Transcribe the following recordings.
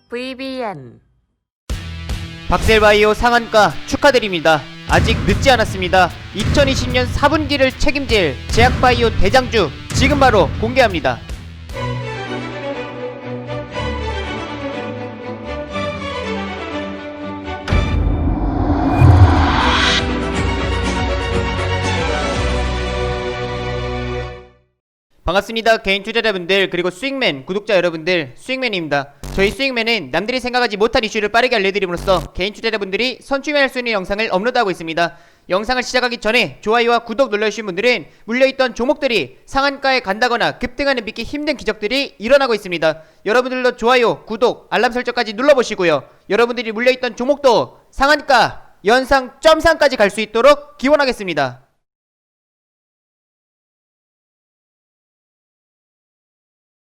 VBN 박셀바이오 상한가 축하드립니다. 아직 늦지 않았습니다. 2020년 4분기를 책임질 제약바이오 대장주 지금 바로 공개합니다. 반갑습니다. 개인 투자자분들 그리고 수익맨 구독자 여러분들, 수익맨입니다. 저희 수익맨은 남들이 생각하지 못한 이슈를 빠르게 알려드림으로써 개인 투자자분들이 선취할 수 있는 영상을 업로드하고 있습니다. 영상을 시작하기 전에 좋아요와 구독 눌러주신 분들은 물려있던 종목들이 상한가에 간다거나 급등하는 믿기 힘든 기적들이 일어나고 있습니다. 여러분들도 좋아요, 구독, 알람 설정까지 눌러보시고요. 여러분들이 물려있던 종목도 상한가, 연상, 점상까지 갈 수 있도록 기원하겠습니다.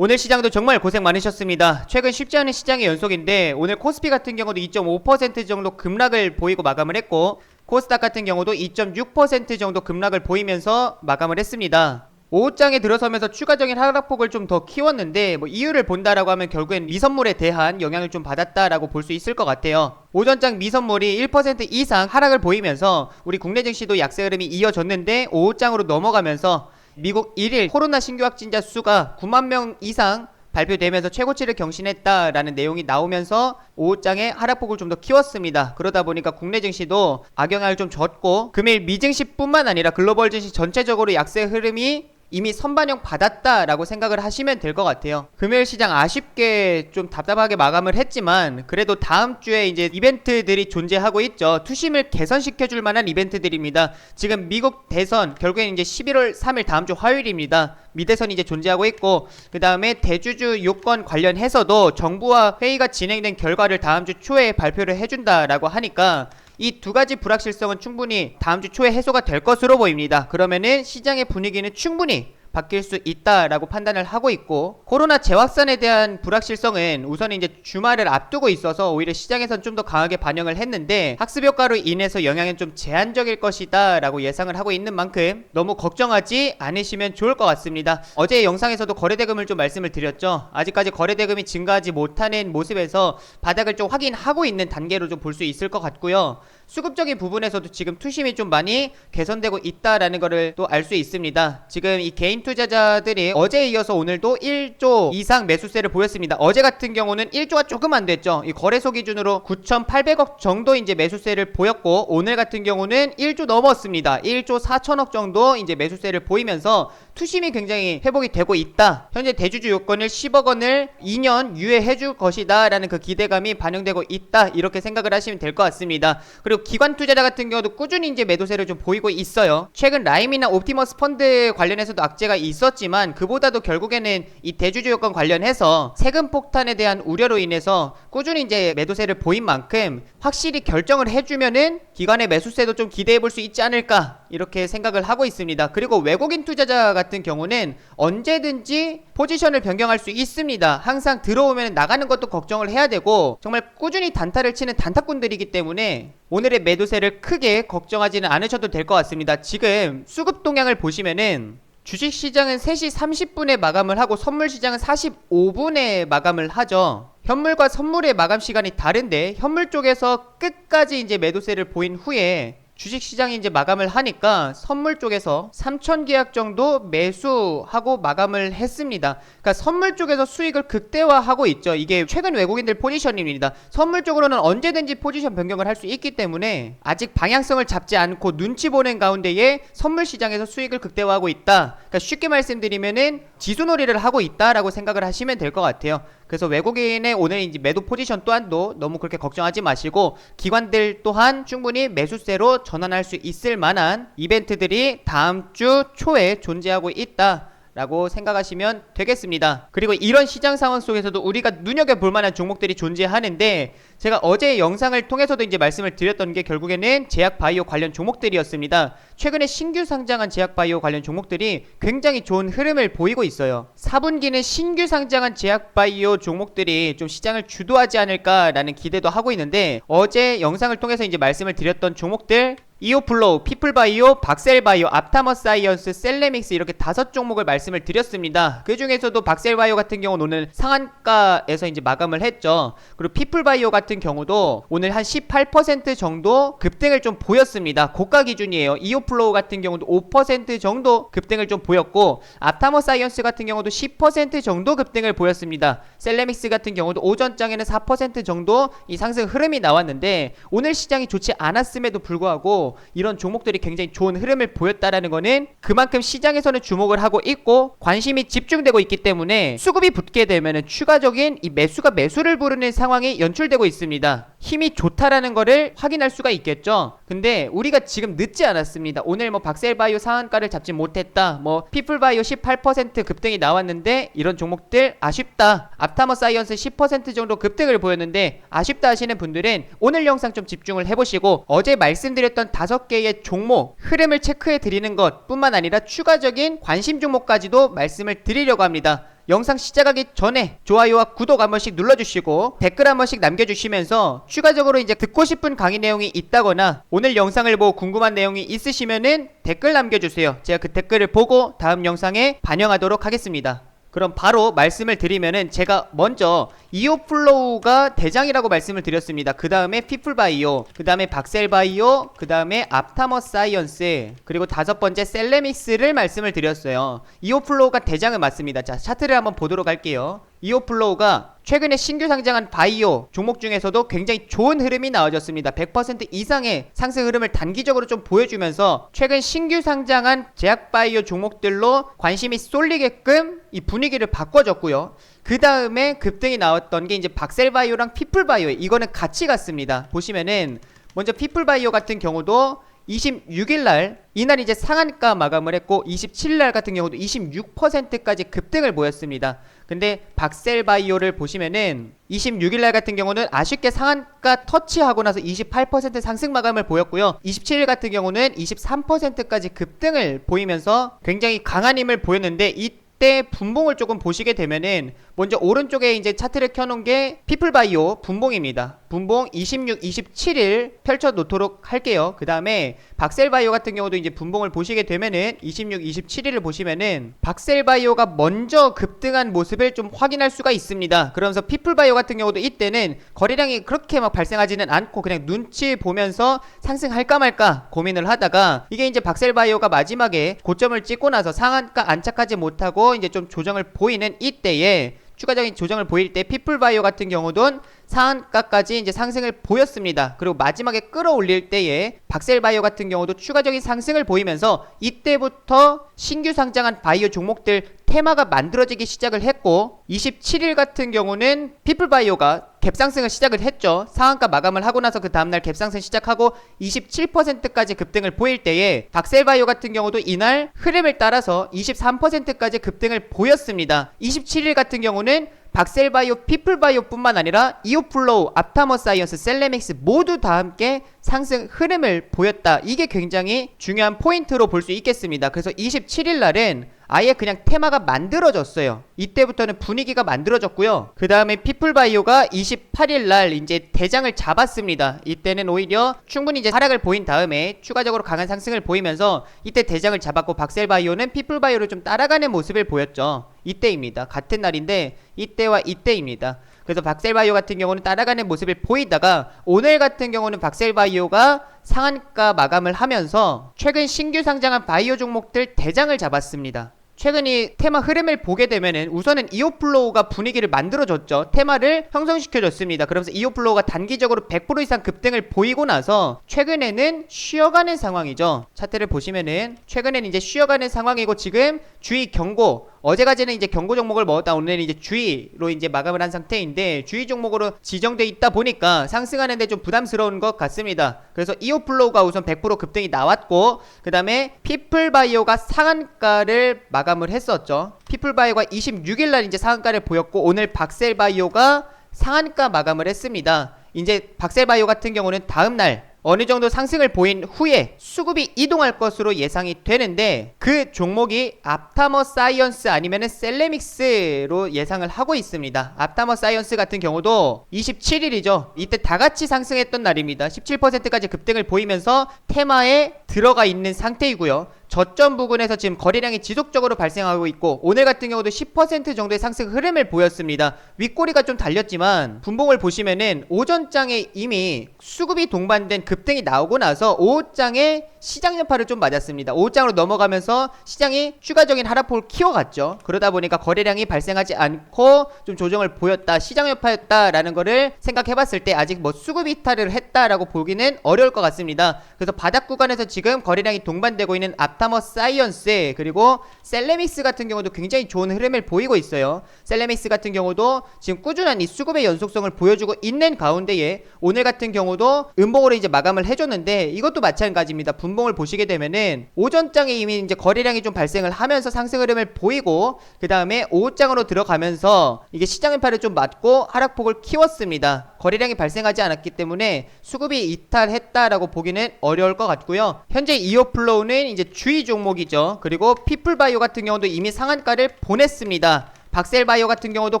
오늘 시장도 정말 고생 많으셨습니다. 최근 쉽지 않은 시장의 연속인데 오늘 코스피 같은 경우도 2.5% 정도 급락을 보이고 마감을 했고 코스닥 같은 경우도 2.6% 정도 급락을 보이면서 마감을 했습니다. 오후장에 들어서면서 추가적인 하락폭을 좀 더 키웠는데 이유를 본다라고 하면 결국엔 미선물에 대한 영향을 좀 받았다라고 볼 수 있을 것 같아요. 오전장 미선물이 1% 이상 하락을 보이면서 우리 국내 증시도 약세 흐름이 이어졌는데 오후장으로 넘어가면서 미국 1일 코로나 신규 확진자 수가 9만 명 이상 발표되면서 최고치를 경신했다라는 내용이 나오면서 오후장에 하락폭을 좀 더 키웠습니다. 그러다 보니까 국내 증시도 악영향을 좀 줬고 금일 미증시뿐만 아니라 글로벌 증시 전체적으로 약세 흐름이 이미 선반영 받았다라고 생각을 하시면 될 것 같아요. 금요일 시장 아쉽게 좀 답답하게 마감을 했지만 그래도 다음 주에 이제 이벤트들이 존재하고 있죠. 투심을 개선시켜줄 만한 이벤트들입니다. 지금 미국 대선 결국엔 이제 11월 3일 다음 주 화요일입니다. 미대선이 이제 존재하고 있고 그 다음에 대주주 요건 관련해서도 정부와 회의가 진행된 결과를 다음 주 초에 발표를 해준다라고 하니까 이 두 가지 불확실성은 충분히 다음 주 초에 해소가 될 것으로 보입니다. 그러면은 시장의 분위기는 충분히 바뀔 수 있다라고 판단을 하고 있고 코로나 재확산에 대한 불확실성은 우선 이제 주말을 앞두고 있어서 오히려 시장에선 좀 더 강하게 반영을 했는데 학습 효과로 인해서 영향은 좀 제한적일 것이다 라고 예상을 하고 있는 만큼 너무 걱정하지 않으시면 좋을 것 같습니다. 어제 영상에서도 거래대금을 좀 말씀을 드렸죠. 아직까지 거래대금이 증가하지 못하는 모습에서 바닥을 좀 확인하고 있는 단계로 좀 볼 수 있을 것 같고요. 수급적인 부분에서도 지금 투심이 좀 많이 개선되고 있다라는 거를 또 알 수 있습니다. 지금 이 개인 투자자들이 어제에 이어서 오늘도 1조 이상 매수세를 보였습니다. 어제 같은 경우는 1조가 조금 안 됐죠. 이 거래소 기준으로 9,800억 정도 이제 매수세를 보였고 오늘 같은 경우는 1조 넘었습니다. 1조 4천억 정도 이제 매수세를 보이면서 투심이 굉장히 회복이 되고 있다. 현재 대주주 요건을 10억 원을 2년 유예해 줄 것이다 라는 그 기대감이 반영되고 있다. 이렇게 생각을 하시면 될 것 같습니다. 그리고 기관 투자자 같은 경우도 꾸준히 이제 매도세를 좀 보이고 있어요. 최근 라임이나 옵티머스 펀드 관련해서도 악재가 있었지만 그보다도 결국에는 이 대주주 요건 관련해서 세금 폭탄에 대한 우려로 인해서 꾸준히 이제 매도세를 보인 만큼 확실히 결정을 해주면은 기관의 매수세도 좀 기대해 볼 수 있지 않을까 이렇게 생각을 하고 있습니다. 그리고 외국인 투자자 같은 경우는 언제든지 포지션을 변경할 수 있습니다. 항상 들어오면 나가는 것도 걱정을 해야 되고 정말 꾸준히 단타를 치는 단타꾼들이기 때문에 오늘의 매도세를 크게 걱정하지는 않으셔도 될 것 같습니다. 지금 수급 동향을 보시면은 주식시장은 3시 30분에 마감을 하고 선물시장은 45분에 마감을 하죠. 현물과 선물의 마감 시간이 다른데 현물 쪽에서 끝까지 이제 매도세를 보인 후에 주식시장이 이제 마감을 하니까 선물 쪽에서 3,000 계약 정도 매수하고 마감을 했습니다. 그러니까 선물 쪽에서 수익을 극대화하고 있죠. 이게 최근 외국인들 포지션입니다. 선물 쪽으로는 언제든지 포지션 변경을 할 수 있기 때문에 아직 방향성을 잡지 않고 눈치 보는 가운데에 선물 시장에서 수익을 극대화하고 있다. 그러니까 쉽게 말씀드리면은 지수놀이를 하고 있다라고 생각을 하시면 될 것 같아요. 그래서 외국인의 오늘 이제 매도 포지션 또한도 너무 그렇게 걱정하지 마시고 기관들 또한 충분히 매수세로 전환할 수 있을 만한 이벤트들이 다음 주 초에 존재하고 있다 라고 생각하시면 되겠습니다. 그리고 이런 시장 상황 속에서도 우리가 눈여겨볼 만한 종목들이 존재하는데 제가 어제 영상을 통해서도 이제 말씀을 드렸던 게 결국에는 제약바이오 관련 종목들이었습니다. 최근에 신규 상장한 제약바이오 관련 종목들이 굉장히 좋은 흐름을 보이고 있어요. 4분기는 신규 상장한 제약바이오 종목들이 좀 시장을 주도하지 않을까라는 기대도 하고 있는데, 어제 영상을 통해서 이제 말씀을 드렸던 종목들 이오플로우, 피플바이오, 박셀바이오, 앞타머사이언스, 셀레믹스 이렇게 5종목을 말씀을 드렸습니다. 그 중에서도 박셀바이오 같은 경우는 오늘 상한가에서 이제 마감을 했죠. 그리고 피플바이오 같은 경우도 오늘 한 18% 정도 급등을 좀 보였습니다. 고가 기준이에요. 이오플로우 같은 경우도 5% 정도 급등을 좀 보였고, 앞타머사이언스 같은 경우도 10% 정도 급등을 보였습니다. 셀레믹스 같은 경우도 오전장에는 4% 정도 이 상승 흐름이 나왔는데, 오늘 시장이 좋지 않았음에도 불구하고 이런 종목들이 굉장히 좋은 흐름을 보였다라는 거는 그만큼 시장에서는 주목을 하고 있고 관심이 집중되고 있기 때문에 수급이 붙게 되면은 추가적인 이 매수가 매수를 부르는 상황이 연출되고 있습니다. 힘이 좋다라는 거를 확인할 수가 있겠죠. 근데 우리가 지금 늦지 않았습니다. 오늘 뭐 박셀바이오 상한가를 잡지 못했다, 뭐 피플바이오 18% 급등이 나왔는데 이런 종목들 아쉽다, 앞타머사이언스 10% 정도 급등을 보였는데 아쉽다 하시는 분들은 오늘 영상 좀 집중을 해보시고, 어제 말씀드렸던 5개의 종목 흐름을 체크해 드리는 것 뿐만 아니라 추가적인 관심 종목까지도 말씀을 드리려고 합니다. 영상 시작하기 전에 좋아요와 구독 한 번씩 눌러주시고 댓글 한 번씩 남겨주시면서 추가적으로 이제 듣고 싶은 강의 내용이 있다거나 오늘 영상을 보고 궁금한 내용이 있으시면은 댓글 남겨주세요. 제가 그 댓글을 보고 다음 영상에 반영하도록 하겠습니다. 그럼 바로 말씀을 드리면은, 제가 먼저 이오플로우가 대장이라고 말씀을 드렸습니다. 그 다음에 피플바이오, 그 다음에 박셀바이오, 그 다음에 앞타머사이언스, 그리고 5번째 셀레믹스를 말씀을 드렸어요. 이오플로우가 대장은 맞습니다. 자, 차트를 한번 보도록 할게요. 이오플로우가 최근에 신규 상장한 바이오 종목 중에서도 굉장히 좋은 흐름이 나와줬습니다. 100% 이상의 상승 흐름을 단기적으로 좀 보여주면서 최근 신규 상장한 제약바이오 종목들로 관심이 쏠리게끔 이 분위기를 바꿔줬고요. 그 다음에 급등이 나왔던 게 이제 박셀바이오랑 피플바이오, 이거는 같이 갔습니다. 보시면은 먼저 피플바이오 같은 경우도 26일날 이날 이제 상한가 마감을 했고, 27일날 같은 경우도 26%까지 급등을 보였습니다. 근데 박셀바이오를 보시면은 26일날 같은 경우는 아쉽게 상한가 터치하고 나서 28% 상승 마감을 보였고요. 27일 같은 경우는 23%까지 급등을 보이면서 굉장히 강한 힘을 보였는데, 이때 분봉을 조금 보시게 되면은 먼저 오른쪽에 이제 차트를 켜놓은 게 피플바이오 분봉입니다. 분봉 26, 27일 펼쳐 놓도록 할게요. 그 다음에 박셀바이오 같은 경우도 이제 분봉을 보시게 되면은 26, 27일을 보시면은 박셀바이오가 먼저 급등한 모습을 좀 확인할 수가 있습니다. 그러면서 피플바이오 같은 경우도 이때는 거래량이 그렇게 막 발생하지는 않고 그냥 눈치 보면서 상승할까 말까 고민을 하다가, 이게 이제 박셀바이오가 마지막에 고점을 찍고 나서 상한가 안착하지 못하고 이제 좀 조정을 보이는 이때에, 추가적인 조정을 보일 때 피플바이오 같은 경우도 상한가까지 이제 상승을 보였습니다. 그리고 마지막에 끌어올릴 때에 박셀바이오 같은 경우도 추가적인 상승을 보이면서 이때부터 신규 상장한 바이오 종목들 테마가 만들어지기 시작을 했고, 27일 같은 경우는 피플바이오가 갭상승을 시작을 했죠. 상한가 마감을 하고 나서 그 다음날 갭상승 시작하고 27%까지 급등을 보일 때에 박셀바이오 같은 경우도 이날 흐름을 따라서 23%까지 급등을 보였습니다. 27일 같은 경우는 박셀바이오, 피플바이오 뿐만 아니라 이오플로우, 앞타머사이언스, 셀레믹스 모두 다 함께 상승 흐름을 보였다. 이게 굉장히 중요한 포인트로 볼 수 있겠습니다. 그래서 27일 날은 아예 그냥 테마가 만들어졌어요. 이때부터는 분위기가 만들어졌고요. 그 다음에 피플바이오가 28일날 이제 대장을 잡았습니다. 이때는 오히려 충분히 이제 하락을 보인 다음에 추가적으로 강한 상승을 보이면서 이때 대장을 잡았고, 박셀바이오는 피플바이오를 좀 따라가는 모습을 보였죠. 이때입니다. 같은 날인데 이때와 이때입니다. 그래서 박셀바이오 같은 경우는 따라가는 모습을 보이다가, 오늘 같은 경우는 박셀바이오가 상한가 마감을 하면서 최근 신규 상장한 바이오 종목들 대장을 잡았습니다. 최근 이 테마 흐름을 보게 되면은 우선은 이오플로우가 분위기를 만들어줬죠. 테마를 형성시켜줬습니다. 그러면서 이오플로우가 단기적으로 100% 이상 급등을 보이고 나서 최근에는 쉬어가는 상황이죠. 차트를 보시면은 최근에는 이제 쉬어가는 상황이고, 지금 주의 경고, 어제까지는 이제 경고 종목을 먹었다 오늘은 이제 주의로 이제 마감을 한 상태인데, 주의 종목으로 지정돼 있다 보니까 상승하는데 좀 부담스러운 것 같습니다. 그래서 이오플로우가 우선 100% 급등이 나왔고, 그 다음에 피플바이오가 상한가를 마감을 했었죠. 피플바이오가 26일날 이제 상한가를 보였고, 오늘 박셀바이오가 상한가 마감을 했습니다. 이제 박셀바이오 같은 경우는 다음날 어느 정도 상승을 보인 후에 수급이 이동할 것으로 예상이 되는데 그 종목이 앞타머 사이언스 아니면은 셀레믹스로 예상을 하고 있습니다. 앞타머 사이언스 같은 경우도 27일이죠. 이때 다 같이 상승했던 날입니다. 17%까지 급등을 보이면서 테마에 들어가 있는 상태이고요. 저점 부근에서 지금 거래량이 지속적으로 발생하고 있고 오늘 같은 경우도 10% 정도의 상승 흐름을 보였습니다. 윗꼬리가 좀 달렸지만 분봉을 보시면은 오전장에 이미 수급이 동반된 급등이 나오고 나서 오후장에 시장 여파를 좀 맞았습니다. 오후장으로 넘어가면서 시장이 추가적인 하락폭을 키워갔죠. 그러다 보니까 거래량이 발생하지 않고 좀 조정을 보였다, 시장 여파였다라는 거를 생각해봤을 때 아직 뭐 수급 이탈을 했다라고 보기는 어려울 것 같습니다. 그래서 바닥 구간에서 지금 거래량이 동반되고 있는 앞타머 사이언스 그리고 셀레믹스 같은 경우도 굉장히 좋은 흐름을 보이고 있어요. 셀레믹스 같은 경우도 지금 꾸준한 이 수급의 연속성을 보여주고 있는 가운데에 오늘 같은 경우도 음봉으로 이제 마감을 해줬는데 이것도 마찬가지입니다. 분봉을 보시게 되면은 오전장에 이미 이제 거래량이 좀 발생을 하면서 상승 흐름을 보이고 그 다음에 오후장으로 들어가면서 이게 시장 여파를 좀 맞고 하락폭을 키웠습니다. 거래량이 발생하지 않았기 때문에 수급이 이탈했다라고 보기는 어려울 것 같고요. 현재 이오플로우는 이제 주의 종목이죠. 그리고 피플바이오 같은 경우도 이미 상한가를 보냈습니다. 박셀바이오 같은 경우도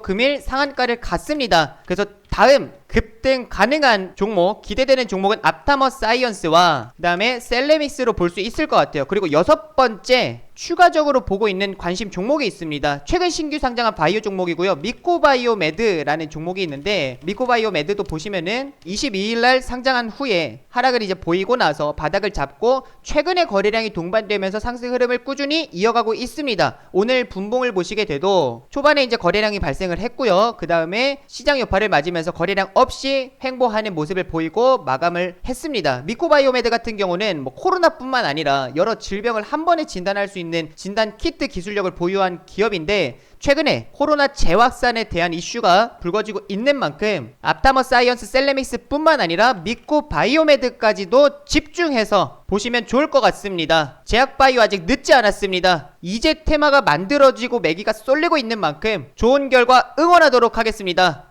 금일 상한가를 갔습니다. 그래서 다음 급등 가능한 종목, 기대되는 종목은 앞타머 사이언스와 그 다음에 셀레믹스로 볼 수 있을 것 같아요. 그리고 여섯 번째 추가적으로 보고 있는 관심 종목이 있습니다. 최근 신규 상장한 바이오 종목이고요. 미코바이오메드라는 종목이 있는데 미코바이오메드도 보시면은 22일날 상장한 후에 하락을 이제 보이고 나서 바닥을 잡고 최근에 거래량이 동반되면서 상승 흐름을 꾸준히 이어가고 있습니다. 오늘 분봉을 보시게 돼도 초반에 이제 거래량이 발생을 했고요. 그 다음에 시장 여파를 맞으면서 거래량 없이 횡보하는 모습을 보이고 마감을 했습니다. 미코바이오메드 같은 경우는 뭐 코로나뿐만 아니라 여러 질병을 한 번에 진단할 수 있는 진단 키트 기술력을 보유한 기업인데 최근에 코로나 재확산에 대한 이슈가 불거지고 있는 만큼 앞타머 사이언스 셀레믹스 뿐만 아니라 미코바이오메드까지도 집중해서 보시면 좋을 것 같습니다. 제약바이오 아직 늦지 않았습니다. 이제 테마가 만들어지고 매기가 쏠리고 있는 만큼 좋은 결과 응원하도록 하겠습니다.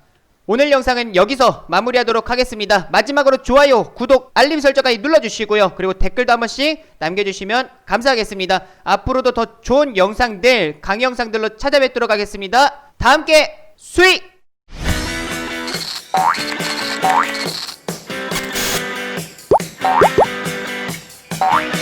오늘 영상은 여기서 마무리하도록 하겠습니다. 마지막으로 좋아요, 구독, 알림 설정까지 눌러주시고요. 그리고 댓글도 한 번씩 남겨주시면 감사하겠습니다. 앞으로도 더 좋은 영상들, 강의 영상들로 찾아뵙도록 하겠습니다. 다 함께 수익! Bye.